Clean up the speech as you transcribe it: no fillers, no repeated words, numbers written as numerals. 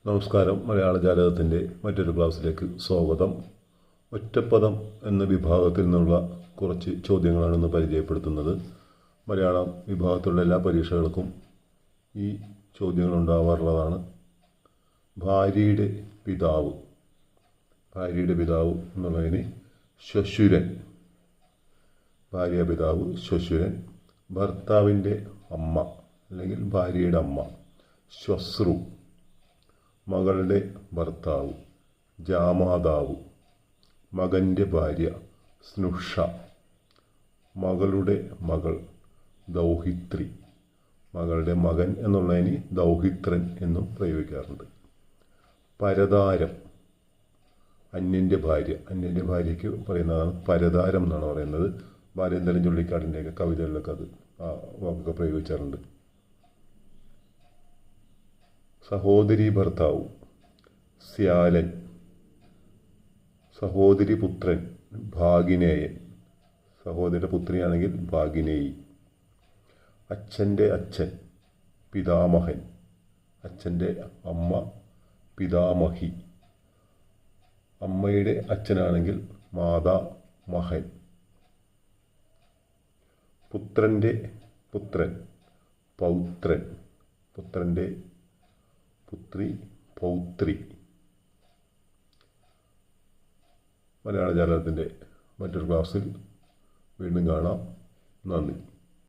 നമസ്കാരം. മലയാള ജാലകത്തിൻ്റെ മറ്റൊരു ക്ലാസ്സിലേക്ക് സ്വാഗതം. ഒറ്റപ്പദം എന്ന വിഭാഗത്തിൽ നിന്നുള്ള കുറച്ച് ചോദ്യങ്ങളാണ് ഇന്ന് പരിചയപ്പെടുത്തുന്നത്. മലയാളം വിഭാഗത്തിലുള്ള എല്ലാ പരീക്ഷകൾക്കും ഈ ചോദ്യങ്ങൾ ഉണ്ടാവാറുള്ളതാണ്. ഭാര്യയുടെ പിതാവ് എന്നുള്ളതിന് ശ്വശുരൻ, ഭാര്യ പിതാവ് ശ്വശുരൻ. ഭർത്താവിൻ്റെ അമ്മ അല്ലെങ്കിൽ ഭാര്യയുടെ അമ്മ ശ്വശ്രു. മകളുടെ ഭർത്താവ് ജാമാതാവ്. മകൻ്റെ ഭാര്യ സ്നുഷ. മകളുടെ മകൾ ദൗഹിത്രി. മകളുടെ മകൻ എന്നുള്ളതിന് ദൗഹിത്രൻ എന്നും പ്രയോഗിക്കാറുണ്ട്. പരതാരം, അന്യൻ്റെ ഭാര്യയ്ക്ക് പറയുന്നതാണ് പരതാരം എന്നാണ് പറയുന്നത്. ബാലേന്ദ്രൻ ചുള്ളിക്കാടിൻ്റെയൊക്കെ കവിതകളിലൊക്കെ അത് ആ വാക്കൊക്കെ പ്രയോഗിക്കാറുണ്ട്. സഹോദരി ഭർത്താവ് സ്യാലൻ. സഹോദരി പുത്രൻ ഭാഗിനേയൻ. സഹോദരിയുടെ പുത്രിയാണെങ്കിൽ ഭാഗിനേയി. അച്ഛൻ്റെ അച്ഛൻ പിതാമഹൻ. അച്ഛൻ്റെ അമ്മ പിതാമഹി. അമ്മയുടെ അച്ഛനാണെങ്കിൽ മാതാമഹൻ. പുത്രൻ്റെ പുത്രൻ പൗത്രൻ. പുത്രൻ്റെ പുത്രി പൗത്രി. മലയാള ജാലകത്തിൻ്റെ മറ്റൊരു ക്ലാസ്സിൽ വീണ്ടും കാണാം. നന്ദി.